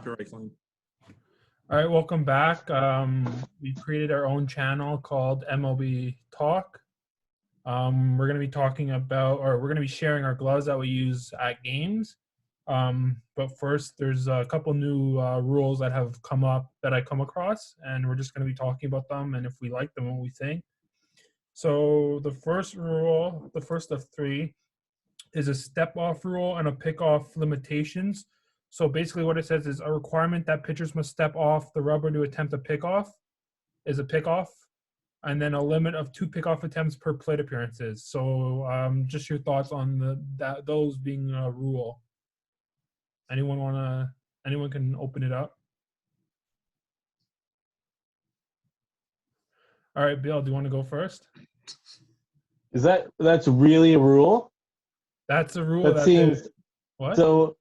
copyright-claimed. All right, welcome back. We created our own channel called MLB Talk. We're going to be talking about, or we're going to be sharing our gloves that we use at games. But first, there's a couple new rules that have come up that I come across, and we're just going to be talking about them and if we like them, what we think. So the first rule, the first of three, is a step-off rule and a pick-off limitations. So basically what it says is a requirement that pitchers must step off the rubber to attempt a pickoff is a pickoff, and then a limit of 2 pickoff attempts per plate appearances. So just your thoughts on those being a rule. Anyone can open it up? All right, Bill, do you want to go first? That's really a rule? That's a rule. That seems what? So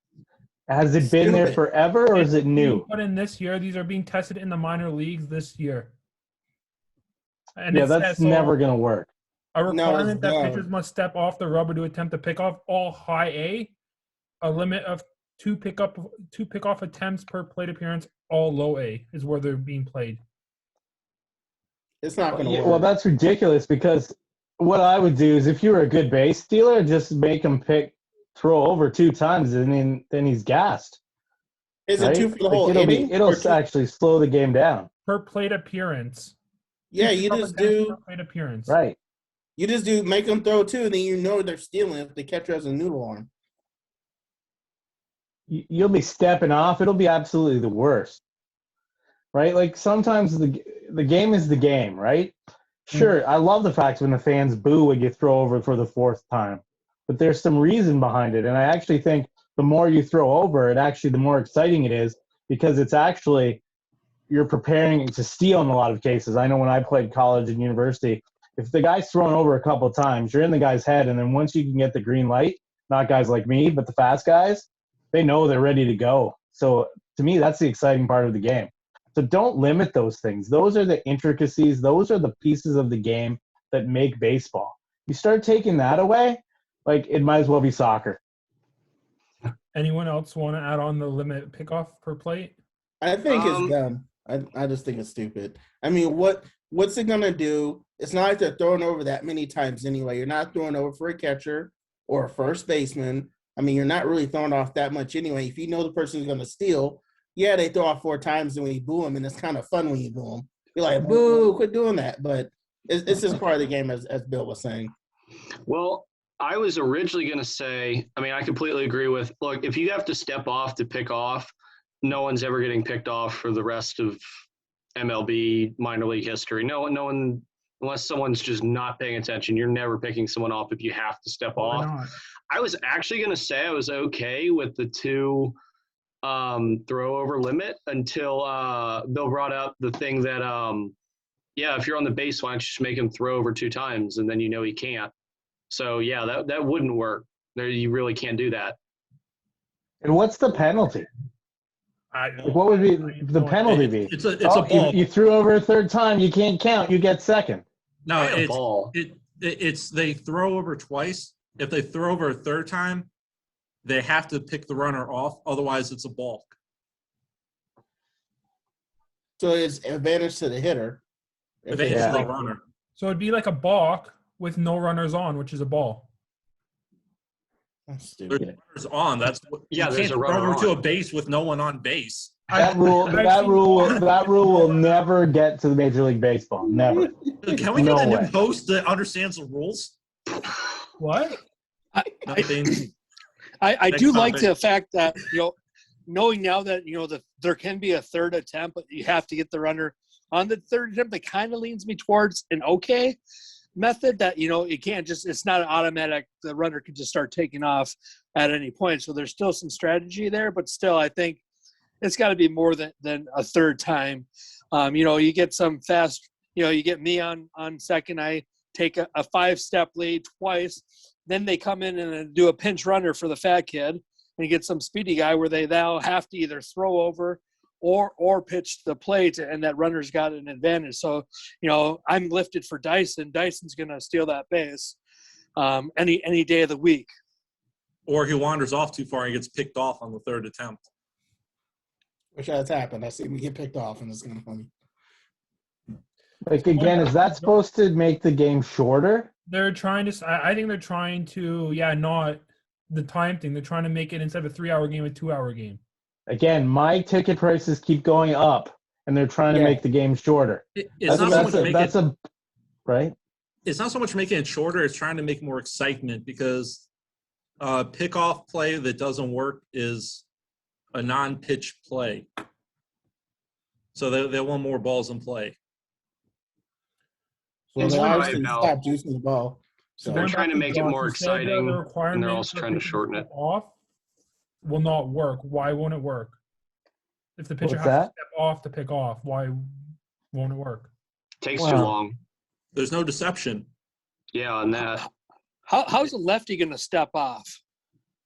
has it been there forever, or is it new? But in this year, these are being tested in the minor leagues this year. And yeah, that's never going to work. A requirement that pitchers must step off the rubber to attempt to pick off all high A, a limit of 2 pickoff attempts per plate appearance, all low A is where they're being played. It's not going to work. Well, that's ridiculous, because what I would do is if you were a good base stealer, just make him throw over 2 times, and then he's gassed. Is it 2 for the whole inning? It'll actually slow the game down. Per plate appearance. Yeah, you just do per plate appearance. Right. You just do make them throw 2, and then you know they're stealing if the catcher has a noodle arm. You'll be stepping off. It'll be absolutely the worst. Right? Like sometimes the game is the game, right? Sure, I love the fact when the fans boo when you throw over for the 4th time. But there's some reason behind it. And I actually think the more you throw over, the more exciting it is, because it's actually you're preparing to steal in a lot of cases. I know when I played college and university, if the guy's thrown over a couple of times, you're in the guy's head, and then once you can get the green light, not guys like me, but the fast guys, they know they're ready to go. So to me, that's the exciting part of the game. So don't limit those things. Those are the intricacies. Those are the pieces of the game that make baseball. You start taking that away, like it might as well be soccer. Anyone else want to add on the limit pickoff per plate? I think it's dumb. I just think it's stupid. I mean, what's it going to do? It's not like they're throwing over that many times anyway. You're not throwing over for a catcher or a first baseman. I mean, you're not really throwing off that much anyway. If you know the person's going to steal, yeah, they throw off 4 times and we boo them, and it's kind of fun when you boo them. You're like, boo, quit doing that. But it's just part of the game, as Bill was saying. Well, I was originally going to say, I mean, I completely agree with, look, if you have to step off to pick off, no one's ever getting picked off for the rest of MLB minor league history. No one, unless someone's just not paying attention, you're never picking someone off if you have to step off. I was actually going to say I was okay with the 2 throw over limit until Bill brought up the thing that, if you're on the base, why don't you just make him throw over 2 times, and then you know he can't. So, yeah, that wouldn't work. You really can't do that. And what's the penalty? What would be the penalty be? It's a ball. You threw over a 3rd time, you can't count. You get 2nd. No, it's ball. It's they throw over twice. If they throw over a 3rd time, they have to pick the runner off. Otherwise, it's a balk. So it's advantage to the hitter. Advantage to the runner. So it'd be like a balk with no runners on, which is a ball. That's stupid. There's runners on. That's you there's can't a runner throw over to a on. base with no one on base. That rule will never get to the Major League Baseball. Never. Can we get a new host that understands the rules? What? I do like the fact that, knowing now that, there can be a 3rd attempt, but you have to get the runner on the 3rd attempt, that kind of leans me towards an okay method that, it can't just, it's not an automatic, the runner can just start taking off at any point. So there's still some strategy there, but still, I think it's got to be more than a 3rd time. You get some fast, you get me on second, I take a 5-step lead twice. Then they come in and do a pinch runner for the fat kid, and you get some speedy guy where they now have to either throw over or pitch to the plate, and that runner's got an advantage. So, I'm lifted for Dyson. Dyson's going to steal that base any day of the week. Or he wanders off too far and gets picked off on the 3rd attempt. Which has happened. I see me get picked off, and it's kind of funny. Like again, is that supposed to make the game shorter? They're trying to. I think they're trying to. Yeah, not the time thing. They're trying to make it instead of a 3-hour game, a 2-hour game. Again, my ticket prices keep going up, and they're trying to make the game shorter. It's not so much making that's a right. It's not so much making it shorter. It's trying to make more excitement because pickoff play that doesn't work is a non-pitch play. So they want more balls in play. So It's they right obviously now. stop juicing the ball. So They're Going trying back to make it Josh, more you said that the exciting, and requirement they're also for trying to pitcher shorten to it. step off will not work. Why won't it work? If the pitcher What's has that? to step off to pick off, why won't it work? Takes Wow. too long. There's no deception. Yeah, on that. How's a lefty going to step off?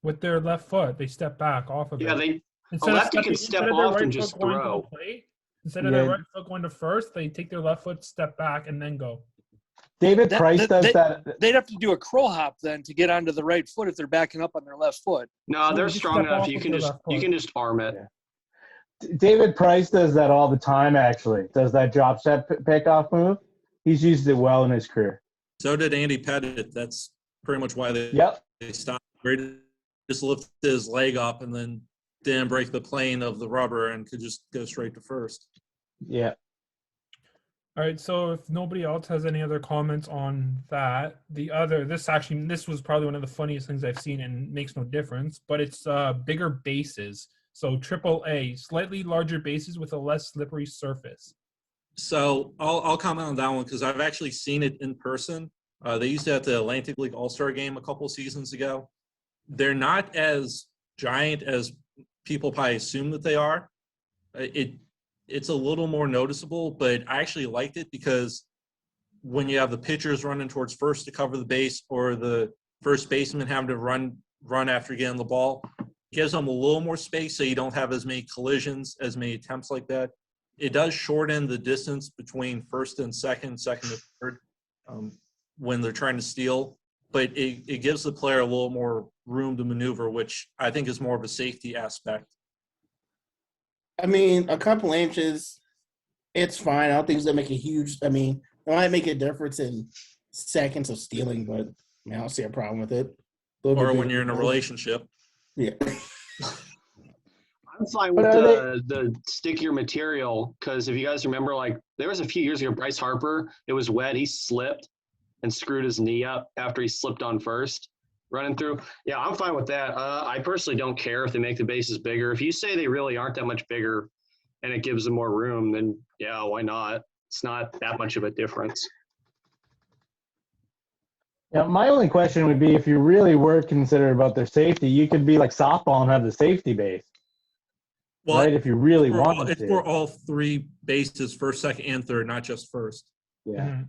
With their left foot, they step back off of Yeah, it. a lefty can step their off right and foot just going to the throw. plate, instead of their right foot going to first, they take their left foot, step back, and then go. David Price does that. They'd have to do a crow hop then to get onto the right foot if they're backing up on their left foot. No, they're just strong step enough. off You with can their just left you foot. can just arm it. Yeah. David Price does that all the time. Actually, does that drop step pickoff move? He's used it well in his career. So did Andy Pettit. That's pretty much why they stopped. He just lifted his leg up and then didn't break the plane of the rubber and could just go straight to first. Yeah. All right, so if nobody else has any other comments on that, this was probably one of the funniest things I've seen and makes no difference, but it's bigger bases. So AAA, slightly larger bases with a less slippery surface. So I'll comment on that one because I've actually seen it in person. They used it at the Atlantic League All-Star Game a couple seasons ago. They're not as giant as people probably assume that they are. It's a little more noticeable, but I actually liked it because when you have the pitchers running towards first to cover the base or the first baseman having to run after getting the ball, it gives them a little more space so you don't have as many collisions, as many attempts like that. It does shorten the distance between first and second to third when they're trying to steal, but it gives the player a little more room to maneuver, which I think is more of a safety aspect. I mean, a couple inches, it's fine. I don't think it's gonna make a huge. I mean, it might make a difference in seconds of stealing, but I don't see a problem with it. Or when you're in a relationship. Yeah. I'm fine with the stickier material because if you guys remember, like there was a few years ago, Bryce Harper, it was wet. He slipped and screwed his knee up after he slipped on first running through. Yeah, I'm fine with that. I personally don't care if they make the bases bigger. If you say they really aren't that much bigger and it gives them more room, then yeah, why not? It's not that much of a difference. Yeah, my only question would be if you really were considerate about their safety, you could be like softball and have the safety base. Well, right? If you really wanted it's to. for all three bases, first, second, and third, not just first. Yeah. Mhm.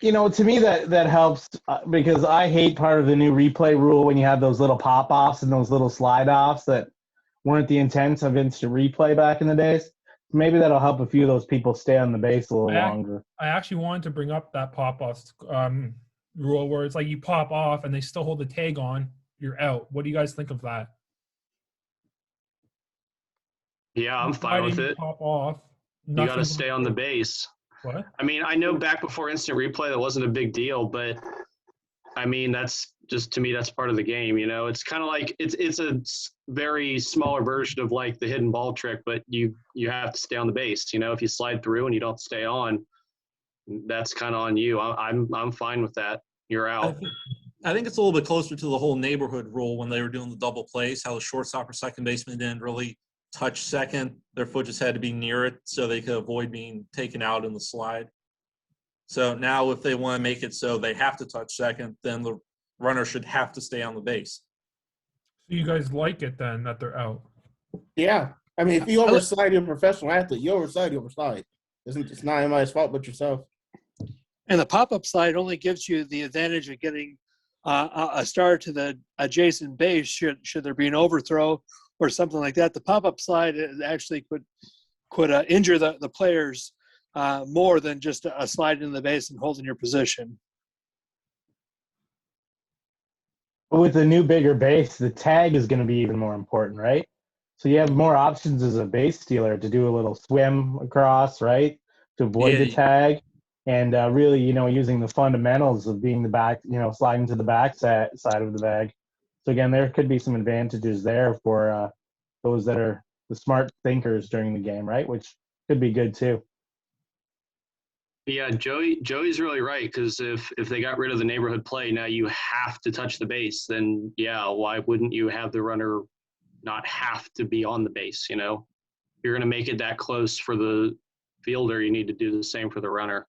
You know, to me that helps because I hate part of the new replay rule when you have those little pop-offs and those little slide-offs that weren't the intent of instant replay back in the days. Maybe that'll help a few of those people stay on the base a little longer. I actually wanted to bring up that pop-off rule where it's like you pop off and they still hold the tag on, you're out. What do you guys think of that? Yeah, I'm fine with it. Pop off. You got to stay on the base. What? I mean, I know back before instant replay that wasn't a big deal, but I mean that's just to me that's part of the game. You know, it's kind of like it's a very smaller version of like the hidden ball trick, but you have to stay on the base. You know, if you slide through and you don't stay on, that's kind of on you. I'm fine with that. You're out. I think it's a little bit closer to the whole neighborhood rule when they were doing the double plays, how the shortstop or second baseman didn't really touch second. Their foot just had to be near it so they could avoid being taken out in the slide. So now if they want to make it so they have to touch second, then the runner should have to stay on the base. So you guys like it then that they're out? Yeah. I mean, if you overslide, you're a professional athlete. You overslide. It's not anybody's fault but yourself. And the pop-up slide only gives you the advantage of getting a start to the adjacent base should there be an overthrow or something like that. The pop-up slide actually could injure the players more than just a slide in the base and holding your position. With the new bigger base, the tag is going to be even more important, right? So you have more options as a base stealer to do a little swim across, right, to avoid the Yeah. tag, and really, using the fundamentals of being the back, sliding to the back side of the bag. So again, there could be some advantages there for those that are the smart thinkers during the game, right, which could be good too. Yeah, Joey's really right, because if they got rid of the neighborhood play, now you have to touch the base. Then yeah, why wouldn't you have the runner not have to be on the base? You know, if you're going to make it that close for the fielder, you need to do the same for the runner.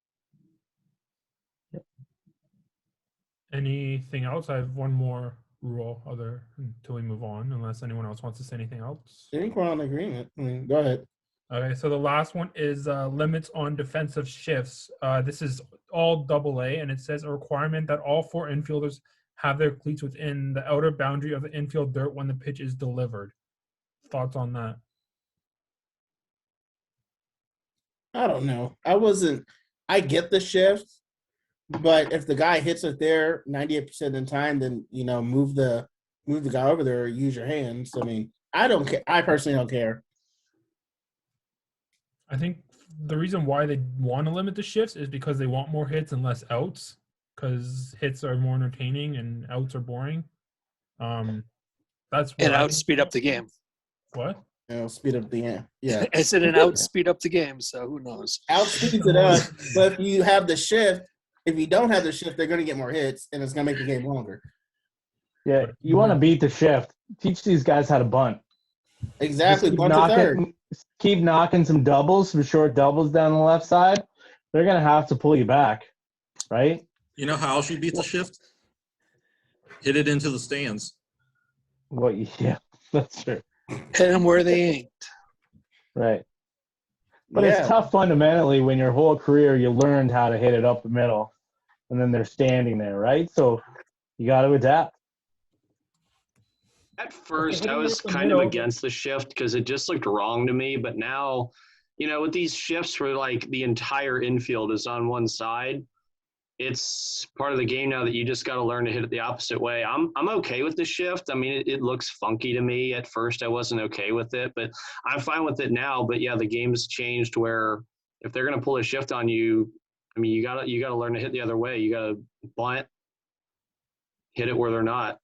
Anything else? I have one more rule other until we move on, unless anyone else wants to say anything else. I think we're on agreement. I mean, go ahead. Okay, so the last one is limits on defensive shifts. This is all AA, and it says a requirement that all 4 infielders have their cleats within the outer boundary of the infield dirt when the pitch is delivered. Thoughts on that? I don't know. I get the shift, but if the guy hits it there 98% of the time, then move the guy over there or use your hands. I mean, I don't care. I personally don't care. I think the reason why they want to limit the shifts is because they want more hits and less outs, because hits are more entertaining and outs are boring. That's And out speed up the game. What? Speed up the game. Yeah. I said an out speed up the game, so who knows? Out speeds it up, but if you have the shift, if you don't have the shift, they're going to get more hits, and it's going to make the game longer. Yeah, you want to beat the shift. Teach these guys how to bunt. Exactly. Bunt to third. Keep knocking some doubles, some short doubles down the left side. They're going to have to pull you back, right? You know how else you beat the shift? Hit it into the stands. Well, yeah, that's true. Hit them where they ain't. Right. But Yeah. it's tough fundamentally when your whole career you learned how to hit it up the middle, and then they're standing there, right? So you got to adapt. At first, I hitting was it up the kind of middle. against the shift because it just looked wrong to me. But now, with these shifts where like the entire infield is on one side, it's part of the game now that you just got to learn to hit it the opposite way. I'm okay with the shift. I mean, it looks funky to me. At first, I wasn't okay with it, but I'm fine with it now. But yeah, the game's changed where if they're gonna pull a shift on you, I mean, you gotta learn to hit the other way. You gotta bunt, hit it where they're not.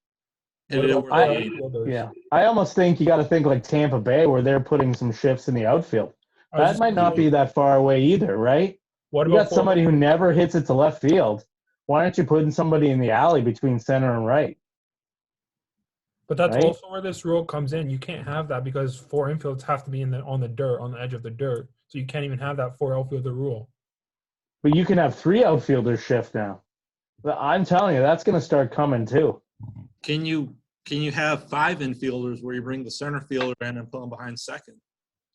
Hit it where they ain't. Yeah. I almost think you got to think like Tampa Bay where they're putting some shifts in the outfield. That might not be that far away either, right? What You about got somebody who never hits it to left field. Why aren't you putting somebody in the alley between center and right? But that's right? also where this rule comes in. You can't have that because 4 infields have to be on the dirt, on the edge of the dirt. So you can't even have that 4 outfielder rule. But you can have 3 outfielders shift now. But I'm telling you, that's going to start coming too. Can you have 5 infielders where you bring the center fielder in and put them behind second?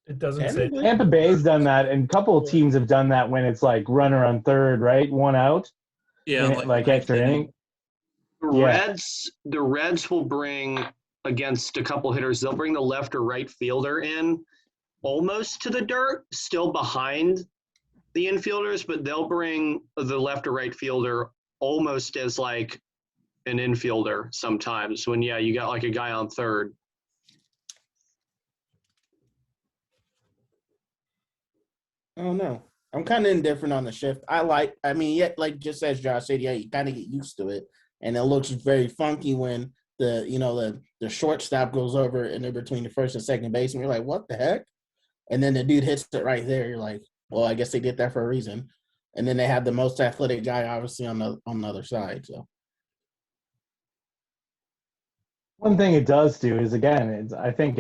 It doesn't say. Tampa Bay's done that, and a couple of teams have done that when it's like runner on third, right? 1 out. Yeah, like extra inning. The Reds will bring against a couple hitters. They'll bring the left or right fielder in almost to the dirt, still behind the infielders, but they'll bring the left or right fielder almost as like an infielder sometimes when you got like a guy on third. I don't know. I'm kind of indifferent on the shift. Like just as Josh said, yeah, you kind of get used to it, and it looks very funky when the shortstop goes over and they're between the first and second base, and you're like, what the heck? And then the dude hits it right there. You're like, well, I guess they did that for a reason. And then they have the most athletic guy, obviously, on the other side. So one thing it does do is, again, I think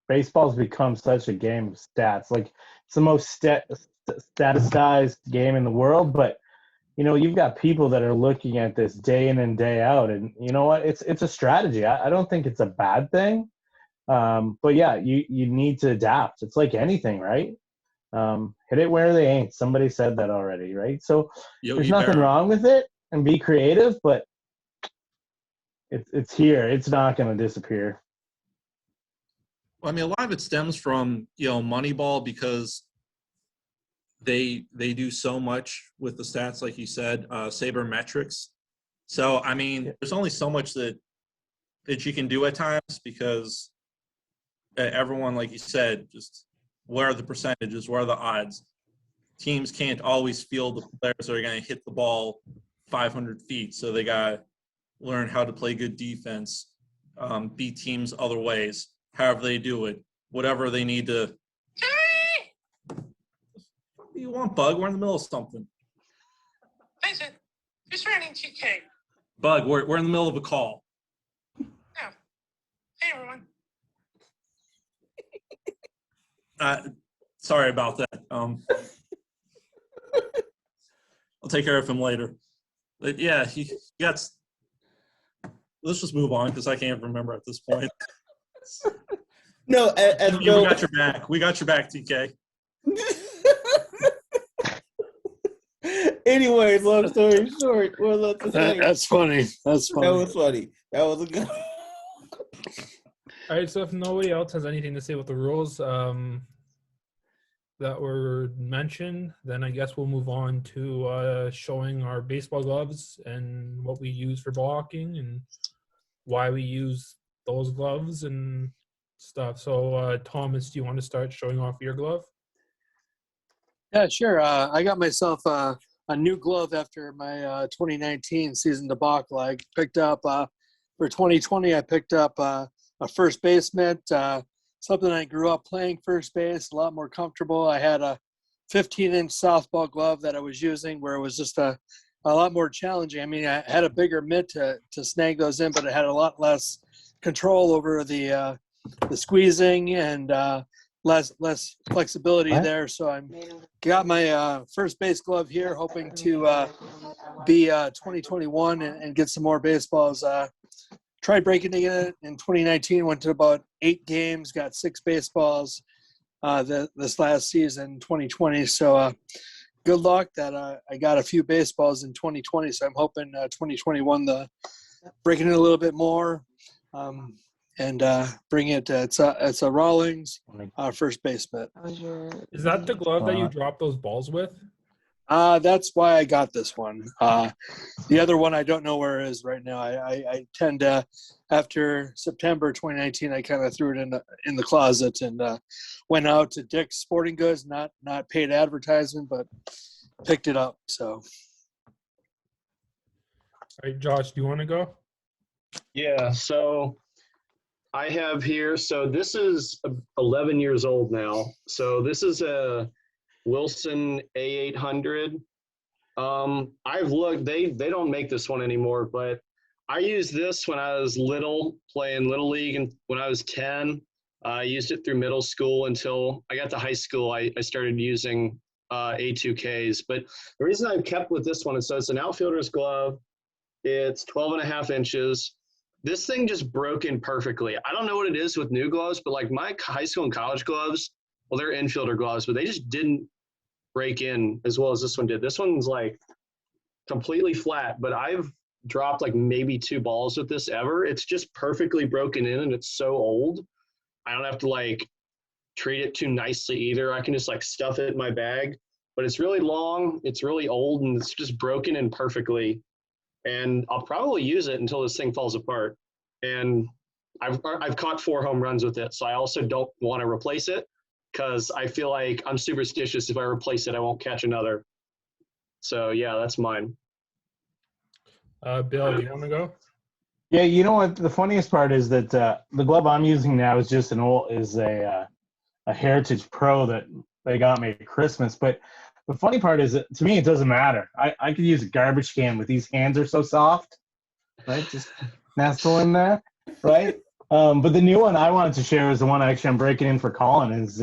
baseball's become such a game of stats. Like, it's the most statistized game in the world, but you've got people that are looking at this day in and day out, and you know what? It's a strategy. I don't think it's a bad thing, but yeah, you need to adapt. It's like anything, right? Hit it where they ain't. Somebody said that already, right? So there's nothing wrong with it, and be creative, but it's here. It's not going to disappear. Well, I mean, a lot of it stems from Moneyball, because they do so much with the stats, like you said, sabermetrics. So I mean, there's only so much that you can do at times, because everyone, like you said, just what are the percentages? What are the odds? Teams can't always field the players that are going to hit the ball 500 feet. So they got to learn how to play good defense, beat teams other ways, however they do it, whatever they need to. What do you want, Bug? We're in the middle of something. Listen, who's running TK? Bug, we're in the middle of a call. Oh. Hey, everyone. Sorry about that. I'll take care of him later. But yeah, he gets. Let's just move on because I can't remember at this point. No, as We Bill, got your back. We got your back, TK. anyways, long story short, well, let's say That's funny. That's funny. that was funny. That was a good. All right, so if nobody else has anything to say with the rules that were mentioned, then I guess we'll move on to showing our baseball gloves and what we use for blocking and why we use those gloves and stuff. So, Thomas, do you want to start showing off your glove? Yeah, sure. I got myself a new glove after my 2019 season debacle. I picked up for 2020. I picked up a first baseman, something I grew up playing first base, a lot more comfortable. I had a 15-inch softball glove that I was using where it was just a lot more challenging. I mean, I had a bigger mitt to snag those in, but it had a lot less control over the squeezing and less flexibility there. So I got my first base glove here, hoping to be 2021 and get some more baseballs. Tried breaking it in 2019, went to about 8 games, got 6 baseballs this last season, 2020. So good luck that I got a few baseballs in 2020. So I'm hoping 2021, breaking it a little bit more and bring it. It's a Rawlings first baseman. Is that the glove that you drop those balls with? That's why I got this one. The other one, I don't know where it is right now. I tend to, after September 2019, I kind of threw it in the closet and went out to Dick's Sporting Goods, not paid advertisement, but picked it up. So, All right, Josh, do you want to go? Yeah, so I have here, so this is 11 years old now. So this is a Wilson A800. I've looked, they don't make this one anymore, but I used this when I was little, playing Little League, and when I was 10. I used it through middle school until I got to high school. I started using A2Ks. But the reason I've kept with this one is so it's an outfielder's glove. It's 12.5 inches. This thing just broke in perfectly. I don't know what it is with new gloves, but like my high school and college gloves, well, they're infielder gloves, but they just didn't break in as well as this one did. This one's like completely flat, but I've dropped like maybe 2 balls with this ever. It's just perfectly broken in, and it's so old. I don't have to like treat it too nicely either. I can just like stuff it in my bag, but it's really long, it's really old, and it's just broken in perfectly. And I'll probably use it until this thing falls apart. And I've caught 4 home runs with it, so I also don't want to replace it because I feel like I'm superstitious. If I replace it, I won't catch another. So yeah, that's mine. Bill, do you want to go? Yeah, you know what? The funniest part is that the glove I'm using now is just a Heritage Pro that they got me at Christmas. But the funny part is that to me, it doesn't matter. I could use a garbage can, but these hands are so soft, right? Just nestle in there, right? But the new one I wanted to share is the one I'm breaking in for Colin. Is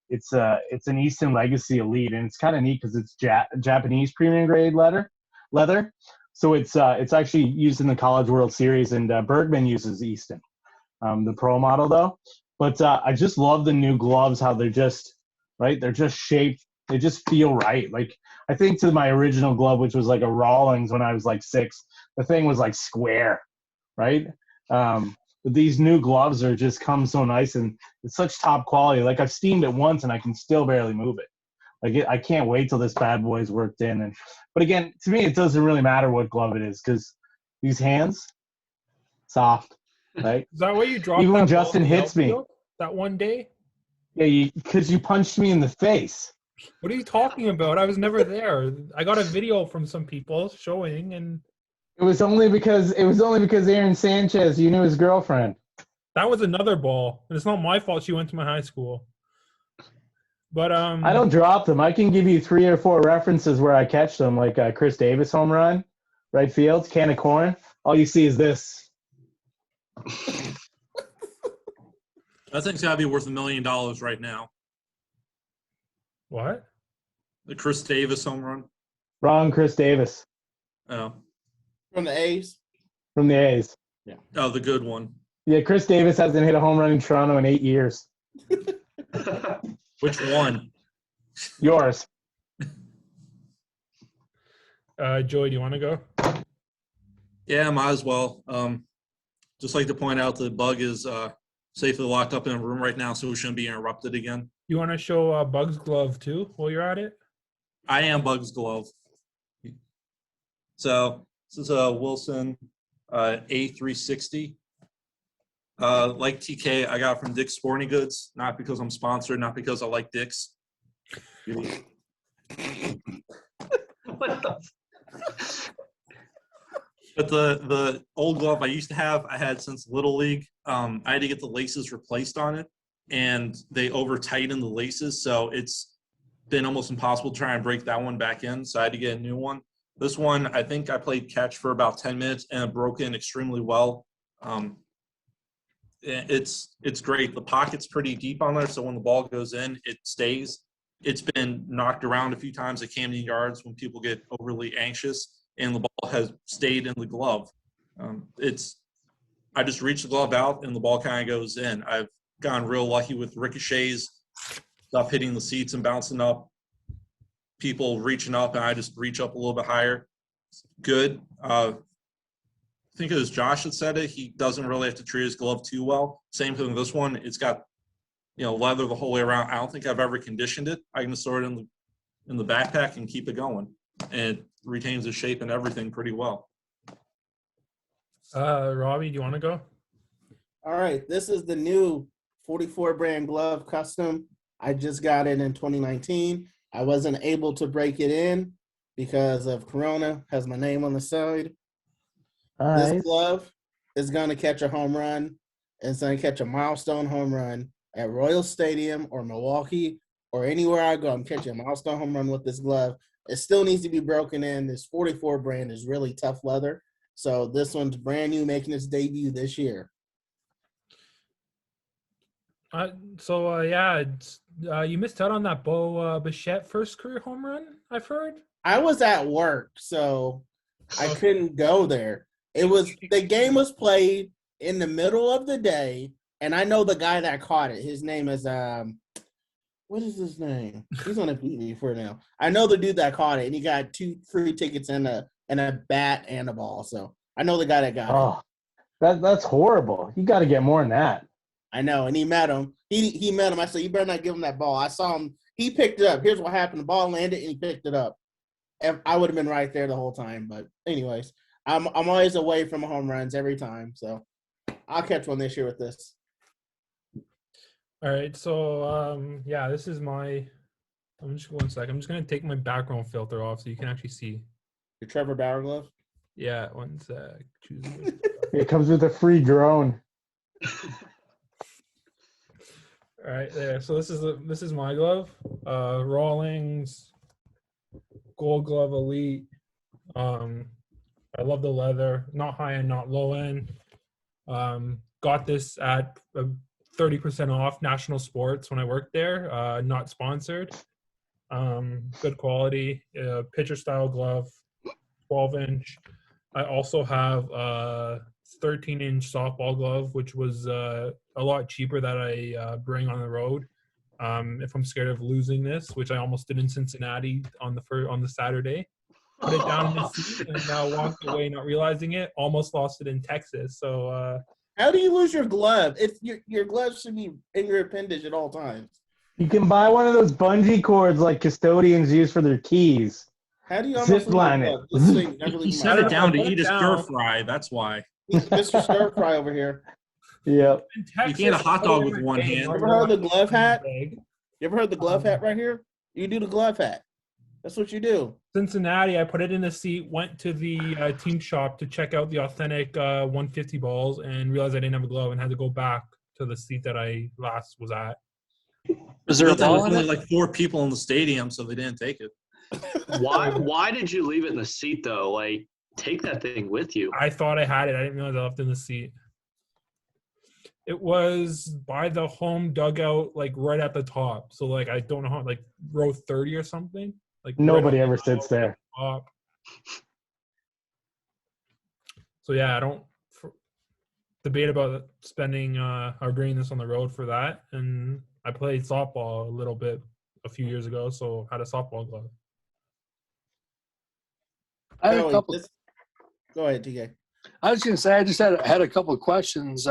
it's an Easton Legacy Elite, and it's kind of neat because it's Japanese premium grade leather. So it's actually used in the College World Series, and Bergman uses Easton, the pro model though. But I just love the new gloves, how they're just right. They're just shaped. They just feel right. Like I think to my original glove, which was like a Rawlings when I was like 6, the thing was like square, right? But these new gloves are just come so nice, and it's such top quality. Like I've steamed it once, and I can still barely move it. Like I can't wait till this bad boy's worked in. But again, to me, it doesn't really matter what glove it is because these hands, soft, right? Is that why you dropped Even when that ball Justin in the hits me. outfield that one day? Yeah, because you punched me in the face. What are you talking about? I was never there. I got a video from some people showing, and It was only because Aaron Sanchez, you knew his girlfriend. that was another ball. And it's not my fault she went to my high school. But I don't drop them. I can give you 3 or 4 references where I catch them, like Chris Davis home run, right field, can of corn. All you see is this. That thing's got to be worth $1 million right now. what? The Chris Davis home run. Wrong, Chris Davis Oh, From the A's. from the A's. oh, the good one. Yeah, Chris Davis hasn't hit a home run in Toronto in 8 years. Which one? Yours. Joey, do you want to go? Yeah, might as well. Just like to point out the bug is safely locked up in a room right now, so we shouldn't be interrupted again. You want to show Bug's glove too while you're at it? I am Bug's glove. So this is a Wilson A360. Like TK, I got it from Dick's Sporting Goods, not because I'm sponsored, not because I like Dick's. What the? But the old glove I used to have, I had since Little League. I had to get the laces replaced on it, and they over tightened the laces, so it's been almost impossible to try and break that one back in. So I had to get a new one. This one, I think I played catch for about 10 minutes and it broke in extremely well. It's great. The pocket's pretty deep on there, so when the ball goes in, it stays. It's been knocked around a few times at Camden Yards when people get overly anxious, and the ball has stayed in the glove. I just reach the glove out and the ball kind of goes in. I've gotten real lucky with ricochets, stuff hitting the seats and bouncing up, people reaching up, and I just reach up a little bit higher. It's good. I think it was Josh that said it. He doesn't really have to treat his glove too well. Same thing with this one. It's got, leather the whole way around. I don't think I've ever conditioned it. I can store it in the backpack and keep it going. And it retains the shape and everything pretty well. Robbie, do you want to go? All right, this is the new 44 brand glove custom. I just got it in 2019. I wasn't able to break it in because of Corona, has my name on the side. All This right. glove is going to catch a home run. It's going to catch a milestone home run at Royal Stadium or Milwaukee or anywhere I go. I'm catching a milestone home run with this glove. It still needs to be broken in. This 44 brand is really tough leather. So this one's brand new, making its debut this year. You missed out on that Bo Bichette first career home run, I've heard. I was at work, so I couldn't go there. The game was played in the middle of the day, and I know the guy that caught it. His name is what is his name? He's on a beat me for now. I know the dude that caught it, and he got 2 free tickets and a bat and a ball. So I know the guy that got it. Oh, that's horrible. You got to get more than that. I know, and he met him. He met him. I said, you better not give him that ball. I saw him. He picked it up. Here's what happened. The ball landed, and he picked it up. And I would have been right there the whole time. But anyways, I'm always away from home runs every time. So I'll catch one this year with this. All right, so this is my. I'm just one sec. I'm just gonna take my background filter off so you can actually see. Your Trevor Bauer glove? Yeah, one sec. Choose. It comes with a free drone. All right, there. So this is my glove. Rawlings Gold Glove Elite. I love the leather. Not high end, not low end. Got this at 30% off National Sports when I worked there. Not sponsored. Good quality. Pitcher style glove. 12-inch. I also have a 13-inch softball glove, which was a lot cheaper that I bring on the road. If I'm scared of losing this, which I almost did in Cincinnati on the Saturday, put it down in the seat and walked away not realizing it. Almost lost it in Texas. So how do you lose your glove? If your glove should be in your appendage at all times. You can buy one of those bungee cords like custodians use for their keys. How do you Zip line it. This thing never He leaves set my it down to Put it eat a down. stir fry. That's why. Mr. Stir Fry over here. Yep. In You Texas, can't a hot I put it dog in with my one bag, hand. not Ever heard of the in my glove hat? bag. You ever heard the glove hat right here? You do the glove hat. That's what you do. Cincinnati, I put it in the seat, went to the team shop to check out the authentic 150 balls, and realized I didn't have a glove and had to go back to the seat that I last was at. Is there a But there was ball in only it? like 4 people in the stadium, so they didn't take it. Why did you leave it in the seat though? Like, take that thing with you. I thought I had it. I didn't realize I left it in the seat. It was by the home dugout, like right at the top. So like I don't know how, like row 30 or something. Like Nobody right ever sits there. top. So yeah, I don't debate about spending or bringing this on the road for that. And I played softball a little bit a few years ago, so had a softball glove. I had a Joey, couple. Go ahead, TK. I was going to say I just had a couple of questions.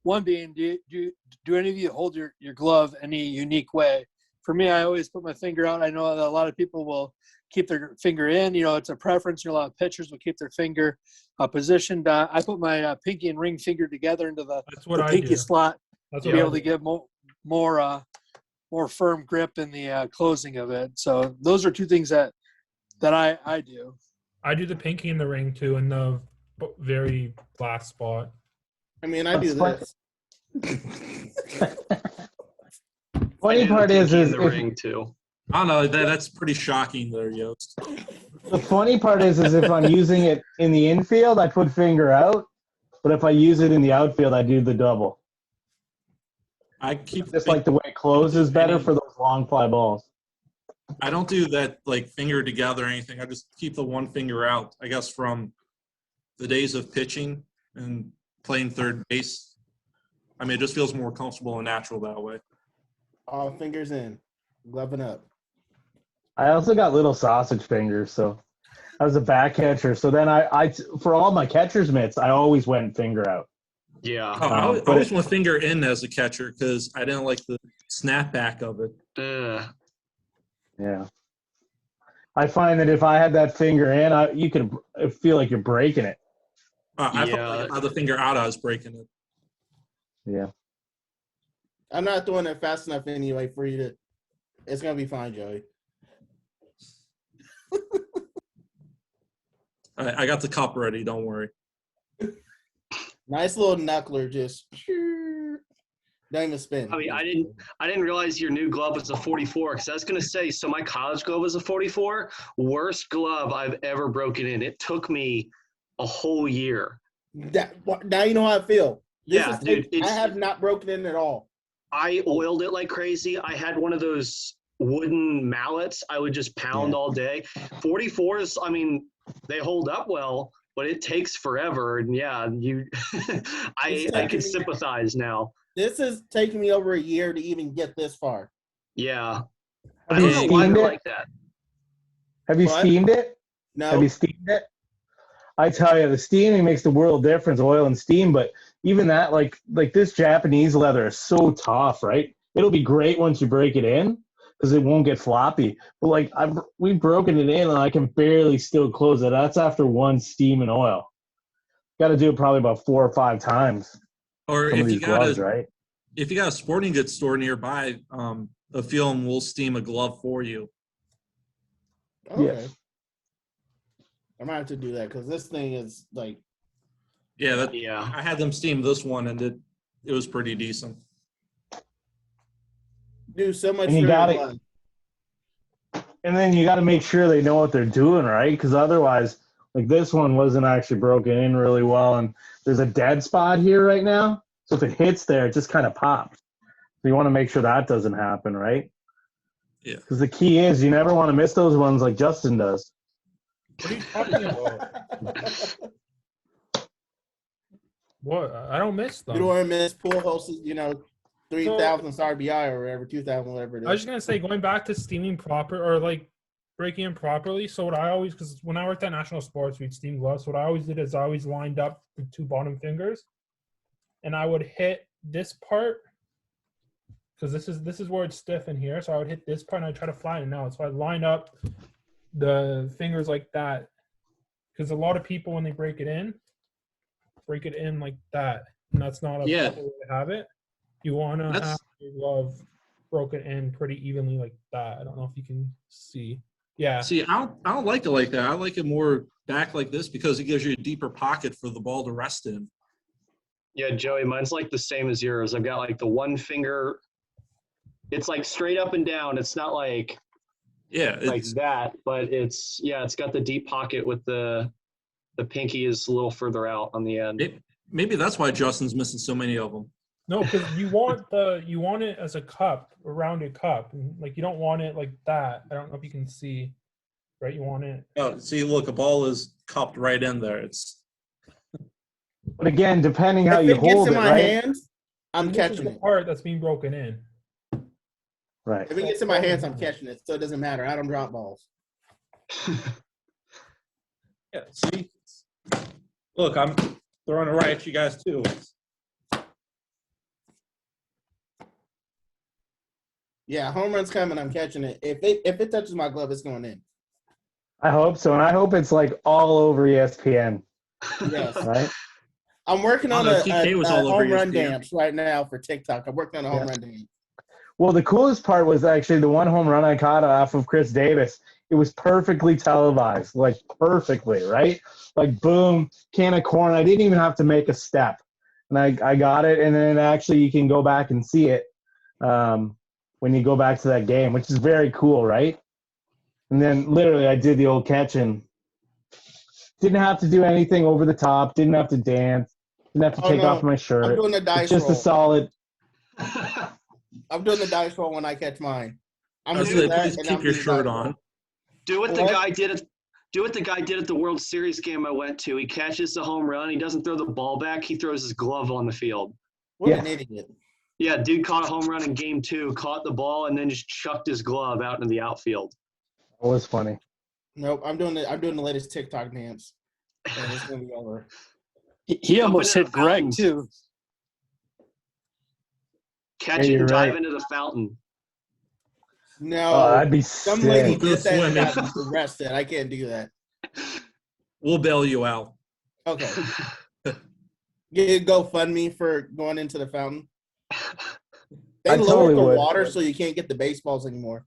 One being, do any of you hold your glove any unique way? For me, I always put my finger out. I know that a lot of people will keep their finger in. You know, it's a preference. You know, a lot of pitchers will keep their finger positioned. I put my pinky and ring finger together into the pinky do. slot That's to what be I able to do. give more firm grip in the closing of it. So those are two things that I do. I do the pinky in the ring too, in the very last spot. I mean, I do That's this. Funny I do part the is pinky in the if, ring too. I don't know. That's pretty shocking there, Yost. the funny part is if I'm using it in the infield, I put finger out. But if I use it in the outfield, I do the double. I keep Just like the way it closes better any- for those long fly balls. I don't do that like finger together or anything. I just keep the one finger out. I guess from the days of pitching and playing third base. I mean, it just feels more comfortable and natural that way. All fingers in, gloving up. I also got little sausage fingers, so I was a back catcher. So then I for all my catcher's mitts, I always went finger out. Yeah. Oh, I but always went finger in as a catcher because I didn't like the snapback of it. Yeah. I find that if I had that finger in, you could feel like you're breaking it. I Yeah. felt like if I had the finger out, I was breaking it. Yeah. I'm not doing it fast enough anyway for you to. It's gonna be fine, Joey. I got the cup ready. Don't worry. Nice little knuckler, just don't even spin. I mean, I didn't realize your new glove was a 44 because I was gonna say. So my college glove was a 44. Worst glove I've ever broken in. It took me a whole year. Now you know how I feel. Yeah, dude, I have not broken in at all. I oiled it like crazy. I had one of those wooden mallets I would just pound all day. 44s, I mean, they hold up well, but it takes forever. And yeah, I can sympathize now. This is taking me over a year to even get this far. Yeah. Have I you don't know why steamed they're it? like that. Have you What? steamed it? No, Have you steamed it? I tell you, the steaming makes the world difference, oil and steam. But even that, like this Japanese leather is so tough, right? It'll be great once you break it in because it won't get floppy. But like we've broken it in and I can barely still close it. That's after one steam and oil. Got to do it probably about 4 or 5 times. Or Some of if these you got gloves, right? if you got a sporting goods store nearby, a film will steam a glove for you. okay. Yes. I might have to do that because this thing is like Yeah, Yeah. I had them steam this one, and it was pretty decent. do so much. And you for got your it. blood. And then you got to make sure they know what they're doing, right? Because otherwise, like this one wasn't actually broken in really well, and there's a dead spot here right now. So if it hits there, it just kind of pops. So you want to make sure that doesn't happen, right? Yeah. Because the key is you never want to miss those ones like Justin does. What are you talking about? What? I don't miss them. You don't want to miss pool hosts, 3,000 RBI or whatever, 2,000, whatever it is. I was just gonna say, going back to steaming proper or like breaking in properly. So what I always, because when I worked at National Sports, we'd steam gloves. What I always did is I always lined up the 2 bottom fingers, and I would hit this part because this is where it's stiff in here. So I would hit this part and I'd try to flatten it out. So I'd line up the fingers like that, because a lot of people when they break it in like that. and that's not a Yeah. proper way to have it. You want to That's- have your glove broken in pretty evenly like that. I don't know if you can see. Yeah. See, I don't like it like that. I like it more back like this because it gives you a deeper pocket for the ball to rest in. Yeah, Joey, mine's like the same as yours. I've got like the one finger. It's like straight up and down. It's not like Yeah, like it's that, but it's got the deep pocket with the pinky is a little further out on the end. maybe that's why Justin's missing so many of them. No, because you want it as a cup, a rounded cup, and like you don't want it like that. I don't know if you can see, right? You want it. Oh, see, look, a ball is cupped right in there. It's But again, depending how If you it gets hold in it, my right? hands, I'm And this is catching the it. part that's being broken in. Right. If it gets in my hands, I'm catching it. So it doesn't matter. I don't drop balls. yeah. See, look, I'm throwing it right at you guys too. Yeah, home run's coming. I'm catching it. If it touches my glove, it's going in. I hope so, and I hope it's like all over ESPN, Yes. right? I'm working on Oh, no, a TK was all over home run ESPN. dance right now for TikTok. I'm working on a home Yeah. run dance. Well, the coolest part was actually the one home run I caught off of Chris Davis. It was perfectly televised, like perfectly, right? Like boom, can of corn. I didn't even have to make a step, and I got it. And then actually, you can go back and see it when you go back to that game, which is very cool, right? And then literally, I did the old catch and didn't have to do anything over the top. Didn't have to dance. Didn't have to Oh, take no. off my shirt. I'm doing the dice It's just roll. a solid. I'm doing the dice roll when I catch mine. I'm I gonna say, do that, please and keep I'm your doing shirt dice roll. on. Do what the What? guy did at the World Series game I went to. He catches the home run. He doesn't throw the ball back. He throws his glove on the field. What Yeah. an idiot! Yeah, dude caught a home run in game 2, caught the ball, and then just chucked his glove out into the outfield. It was funny. Nope, I'm doing the latest TikTok dance, and it's gonna be over. He almost Jump into hit the Greg fountains. too. Catch Yeah, it you're and dive right. into the fountain. No, Oh, that'd be some lady sick. Go did that and swimming. got arrested. I can't do that. We'll bail you out. Okay, you GoFundMe for going into the fountain. They I lowered totally the would. water so you can't get the baseballs anymore.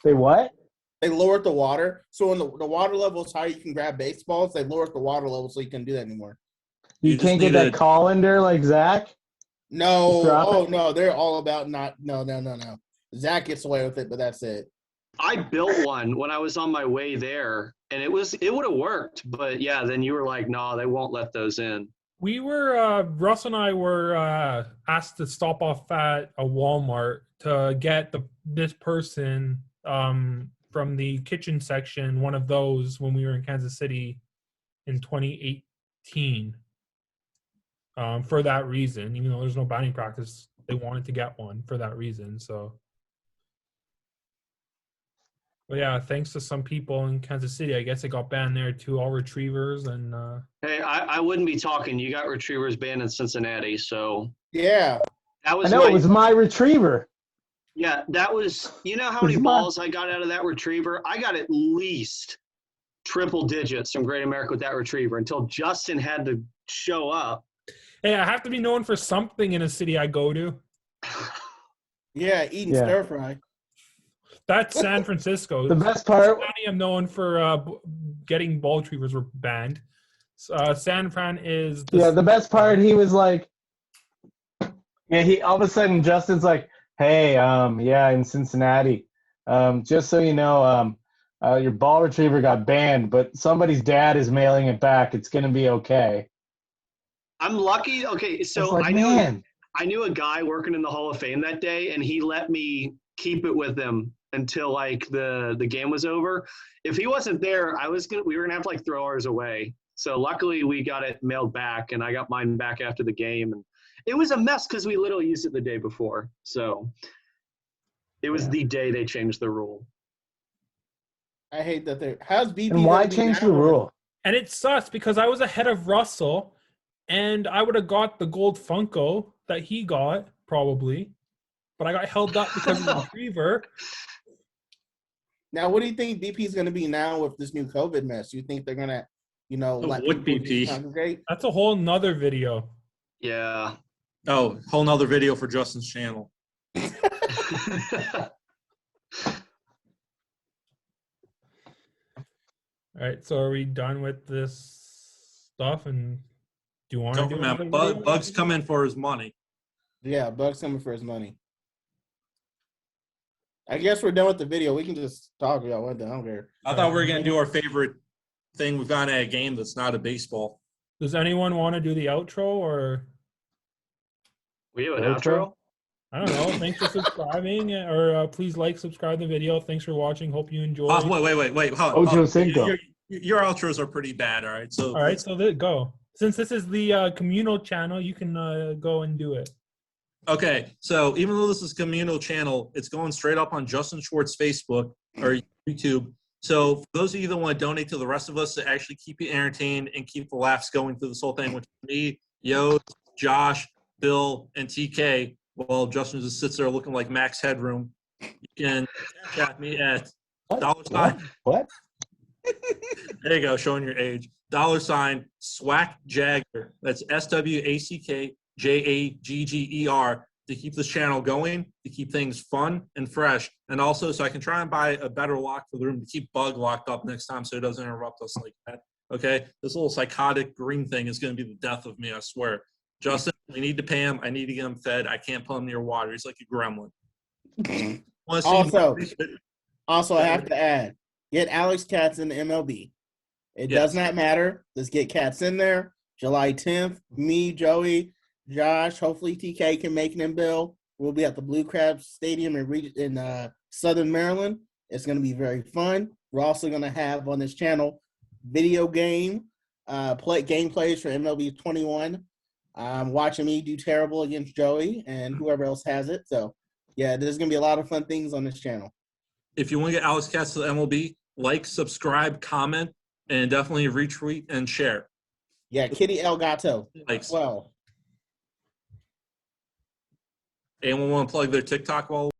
Say what? They lowered the water, so when the water level is high, you can grab baseballs. They lowered the water level so you can do that anymore. You, You just can't get need that a- colander like Zach? No, Drop oh it. no, they're all about not. No. Zach gets away with it, but that's it. I built one when I was on my way there, and it would have worked. But yeah, then you were like, no, they won't let those in. We were Russ and I were asked to stop off at a Walmart to get this person from the kitchen section one of those when we were in Kansas City in 2018. For that reason, even though there's no batting practice, they wanted to get one for that reason. So, but yeah, thanks to some people in Kansas City, I guess it got banned there too. All retrievers and Hey, I wouldn't be talking. You got retrievers banned in Cincinnati, so Yeah, that I was know my it was my retriever. yeah. That was how It was many my- balls I got out of that retriever? I got at least triple digits from Great America with that retriever until Justin had to show up. hey, I have to be known for something in a city I go to. yeah, eating Yeah. stir fry. That's San Francisco. The best part, Cincinnati, I'm known for getting ball retrievers were banned. San Fran is the best part, he was like, yeah, he all of a sudden Justin's like, hey, yeah, in Cincinnati, just so you know, your ball retriever got banned, but somebody's dad is mailing it back. It's gonna be okay. I'm lucky. Okay, It's so like, I knew a guy working in the Hall of Fame that day, and he let me keep it with him until like the game was over. If he wasn't there, we were gonna have to like throw ours away. So luckily we got it mailed back, and I got mine back after the game. And it was a mess because we literally used it the day before. So it was the day they changed the rule. I hate that they're. How's BP? And why gonna be change now? the rule? And it sucks because I was ahead of Russell, and I would have got the gold Funko that he got probably, but I got held up because of the retriever. Now, what do you think BP is going to be now with this new COVID mess? You think they're going to, let what people BP? just congregate? That's a whole nother video. Yeah. Oh, whole nother video for Justin's channel. All right, so are we done with this stuff? And do you want to do another Government video? bugs come in for his money. Yeah, Buck's coming for his money. I guess we're done with the video. We can just talk about what the I don't care. I thought we were gonna do our favorite thing we've gone at a game that's not a baseball. Does anyone want to do the outro or We have an Outro? outro? I don't know? Thanks for subscribing, or please like, subscribe the video. Thanks for watching. Hope you enjoyed. Wait. Ocho Cinco. Your outros are pretty bad. All right, so All right, so go. Since this is the communal channel, you can go and do it. Okay, so even though this is a communal channel, it's going straight up on Justin Schwartz Facebook or YouTube. So for those of you that want to donate to the rest of us to actually keep you entertained and keep the laughs going through this whole thing, which is me, Yo, Josh, Bill, and TK, while Justin just sits there looking like Max Headroom, you can chat me at $. What? There you go, showing your age. $ Swack Jagger. That's SWACKJAGGER to keep this channel going, to keep things fun and fresh, and also so I can try and buy a better lock for the room to keep Bug locked up next time so it doesn't interrupt us like that. Okay? This little psychotic green thing is going to be the death of me, I swear. Justin, we need to pay him. I need to get him fed. I can't put him near water. He's like a gremlin. Also, I have to add, get Alex Katz in the MLB. It does not matter. Let's get Katz in there. July 10th, me, Joey, Josh, hopefully TK can make it in Bill. We'll be at the Blue Crab Stadium in Southern Maryland. It's going to be very fun. We're also going to have on this channel video game gameplays for MLB 21. Watching me do terrible against Joey and whoever else has it. So, yeah, there's going to be a lot of fun things on this channel. If you want to get Alex Katz to the MLB, like, subscribe, comment, and definitely retweet and share. Yeah, Kitty El Gato. Likes. Well. Anyone want to plug their TikTok while